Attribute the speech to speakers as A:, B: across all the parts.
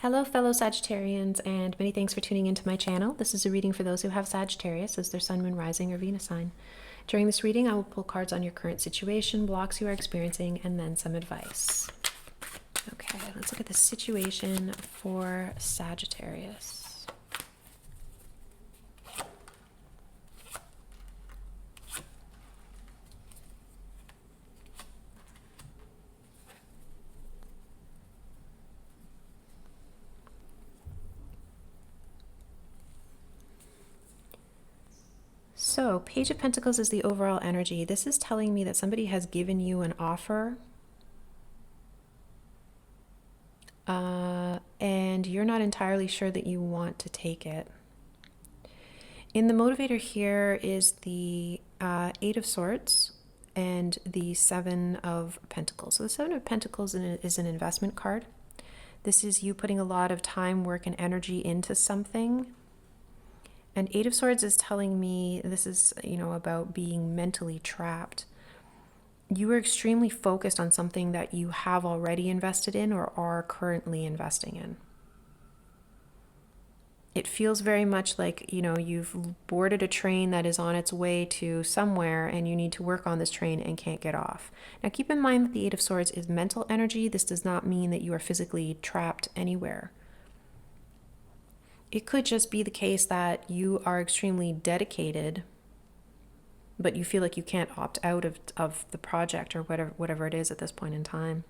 A: Hello, fellow Sagittarians, and many thanks for tuning into my channel. This is a reading for those who have Sagittarius as their sun, moon, rising, or Venus sign. During this reading, I will pull cards on your current situation, blocks you are experiencing, and then some advice. Okay, let's look at the situation for Sagittarius. So, Page of Pentacles is the overall energy. This is telling me that somebody has given you an offer and you're not entirely sure that you want to take it. In the motivator here is the Eight of Swords and the Seven of Pentacles. So the Seven of Pentacles is an investment card. This is you putting a lot of time, work, and energy into something. And Eight of Swords is telling me this is, about being mentally trapped. You are extremely focused on something that you have already invested in or are currently investing in. It feels very much like, you've boarded a train that is on its way to somewhere and you need to work on this train and can't get off. Now keep in mind that the Eight of Swords is mental energy. This does not mean that you are physically trapped anywhere. It could just be the case that you are extremely dedicated, but you feel like you can't opt out of the project or whatever it is at this point in time.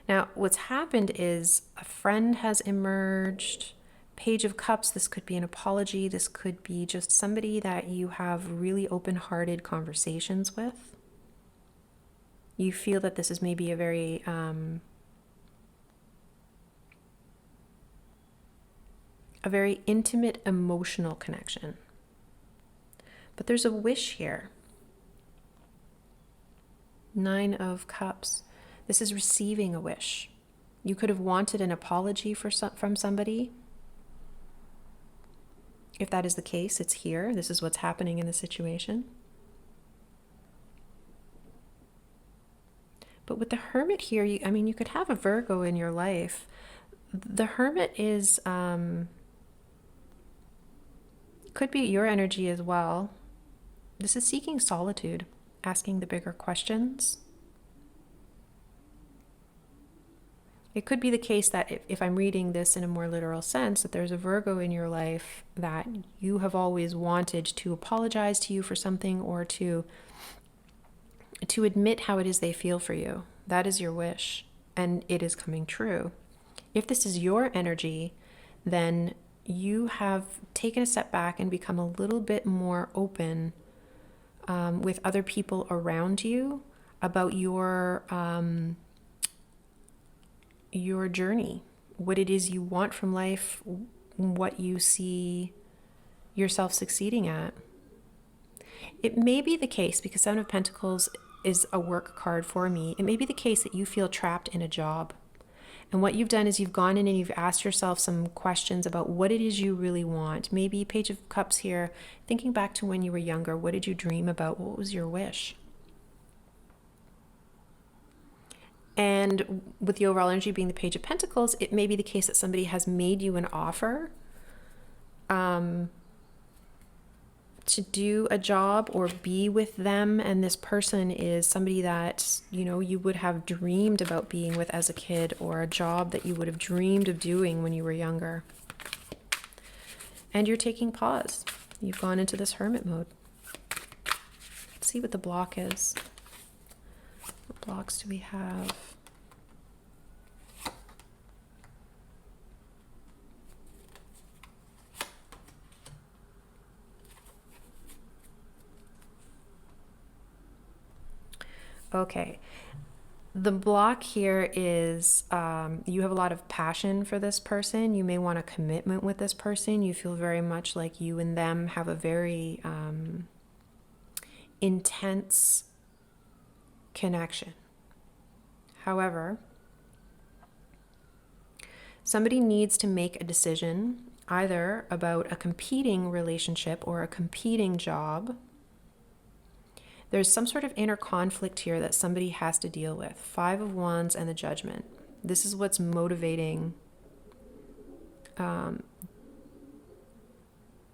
A: Now, what's happened is a friend has emerged. Page of Cups, this could be an apology. This could be just somebody that you have really open-hearted conversations with. You feel that this is maybe a very intimate emotional connection. But there's a wish here. Nine of Cups. This is receiving a wish. You could have wanted an apology from somebody. If that is the case, it's here. This is what's happening in the situation. But with the Hermit here, you could have a Virgo in your life. The Hermit is... could be your energy as well. This is seeking solitude, asking the bigger questions. It could be the case that if I'm reading this in a more literal sense, that there's a Virgo in your life that you have always wanted to apologize to you for something or to admit how it is they feel for you. That is your wish, and it is coming true. If this is your energy, then you have taken a step back and become a little bit more open with other people around you about your journey, what it is you want from life, what you see yourself succeeding at. It may be the case, because Seven of Pentacles is a work card for me, it may be the case that you feel trapped in a job. And what you've done is you've gone in and you've asked yourself some questions about what it is you really want. Maybe Page of Cups here, thinking back to when you were younger, what did you dream about? What was your wish? And with the overall energy being the Page of Pentacles, it may be the case that somebody has made you an offer to do a job or be with them, and this person is somebody that you would have dreamed about being with as a kid, or a job that you would have dreamed of doing when you were younger. And you're taking pause. You've gone into this hermit mode. Let's see what the block is. What blocks do we have? Okay, the block here is you have a lot of passion for this person. You may want a commitment with this person. You feel very much like you and them have a very intense connection. However, somebody needs to make a decision either about a competing relationship or a competing job. There's some sort of inner conflict here that somebody has to deal with. Five of Wands and the Judgment. This is what's motivating the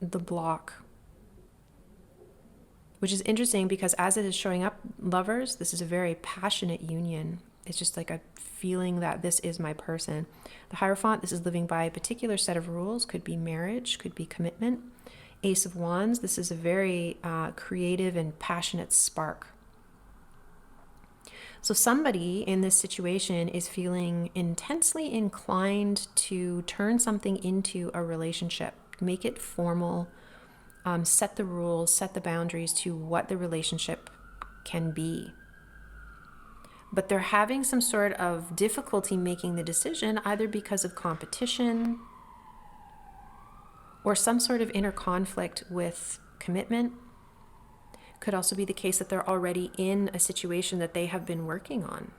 A: block, which is interesting because as it is showing up, lovers, this is a very passionate union. It's just like a feeling that this is my person. The Hierophant, this is living by a particular set of rules, could be marriage, could be commitment. Ace of Wands, this is a very creative and passionate spark. So somebody in this situation is feeling intensely inclined to turn something into a relationship, make it formal, set the rules, set the boundaries to what the relationship can be. But they're having some sort of difficulty making the decision, either because of competition or some sort of inner conflict with commitment. Could also be the case that they're already in a situation that they have been working on.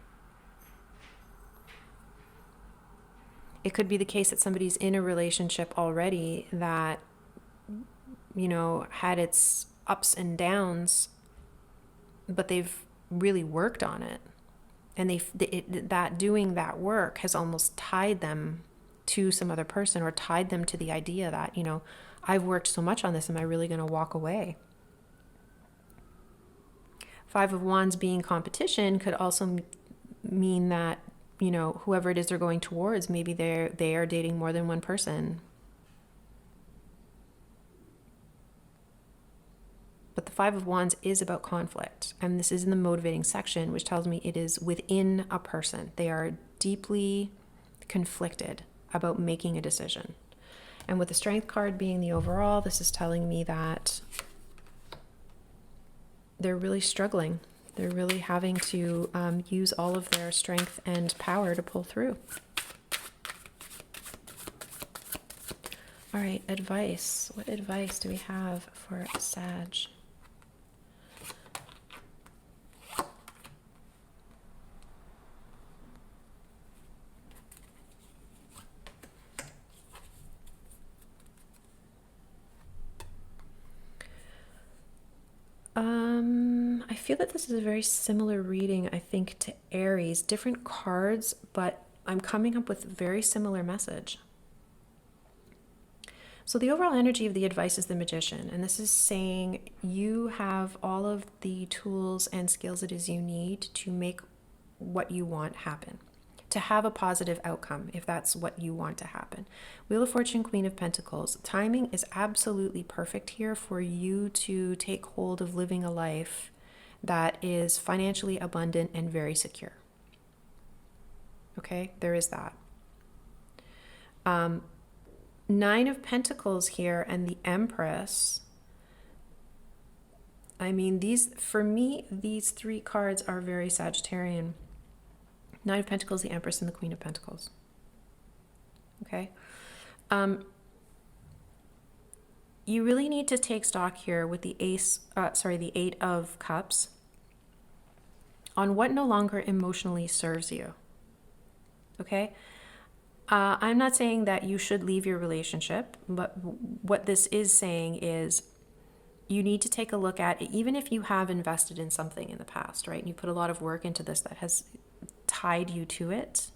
A: It could be the case that somebody's in a relationship already that, you know, had its ups and downs, but they've really worked on it. And that doing that work has almost tied them to some other person, or tied them to the idea that, you know, I've worked so much on this, am I really going to walk away? Five of Wands being competition could also mean that, you know, whoever it is they're going towards, maybe they are dating more than one person. But the Five of Wands is about conflict, and this is in the motivating section, which tells me it is within a person. They are deeply conflicted about making a decision. And with the Strength card being the overall, this is telling me that they're really struggling. They're really having to use all of their strength and power to pull through. All right, advice. What advice do we have for Sag? I feel that this is a very similar reading, I think, to Aries. Different cards, but I'm coming up with very similar message. So the overall energy of the advice is the Magician, and this is saying you have all of the tools and skills it is you need to make what you want happen, to have a positive outcome if that's what you want to happen. Wheel of Fortune, Queen of Pentacles. Timing is absolutely perfect here for you to take hold of living a life that is financially abundant and very secure. Okay, there is that. Nine of Pentacles here and the Empress. I mean, for me, these three cards are very Sagittarian. Nine of Pentacles, the Empress, and the Queen of Pentacles. Okay. You really need to take stock here with the the Eight of Cups on what no longer emotionally serves you. Okay. I'm not saying that you should leave your relationship, but what this is saying is you need to take a look at it, even if you have invested in something in the past, right? And you put a lot of work into this that has tied you to it.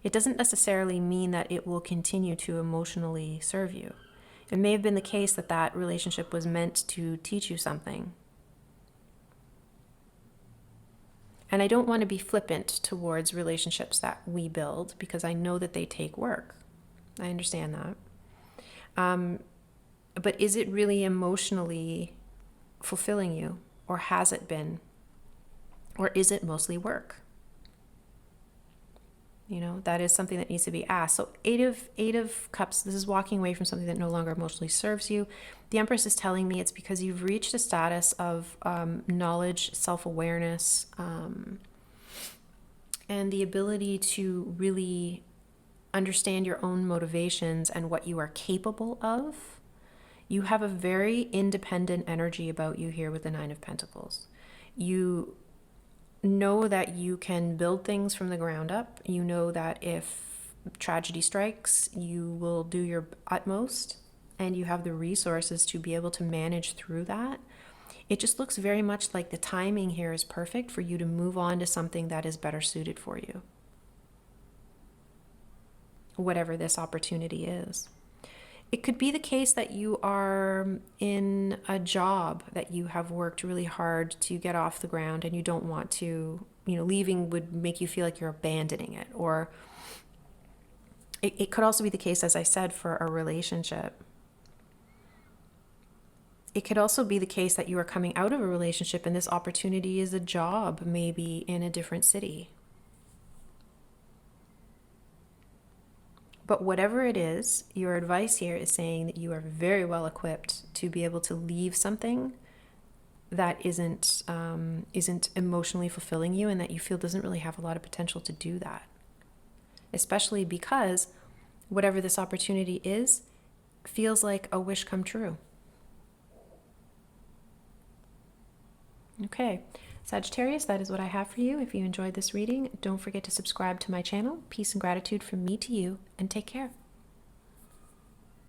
A: It doesn't necessarily mean that it will continue to emotionally serve you. It may have been the case that that relationship was meant to teach you something. And I don't want to be flippant towards relationships that we build, because I know that they take work. I understand that. But is it really emotionally fulfilling you? Or has it been? Or is it mostly work? You know, that is something that needs to be asked. So Eight of Cups, this is walking away from something that no longer emotionally serves you. The Empress is telling me it's because you've reached a status of knowledge, self-awareness, and the ability to really understand your own motivations and what you are capable of. You have a very independent energy about you here with the Nine of Pentacles. You know that you can build things from the ground up. You know that if tragedy strikes, you will do your utmost, and you have the resources to be able to manage through that. It just looks very much like the timing here is perfect for you to move on to something that is better suited for you. whatever this opportunity is. It could be the case that you are in a job that you have worked really hard to get off the ground and you don't want to, leaving would make you feel like you're abandoning it. Or it could also be the case, as I said, for a relationship. It could also be the case that you are coming out of a relationship and this opportunity is a job, maybe in a different city. But whatever it is, your advice here is saying that you are very well equipped to be able to leave something that isn't emotionally fulfilling you and that you feel doesn't really have a lot of potential to do that. Especially because whatever this opportunity is feels like a wish come true. Okay, Sagittarius, that is what I have for you. If you enjoyed this reading, don't forget to subscribe to my channel. Peace and gratitude from me to you, and take care.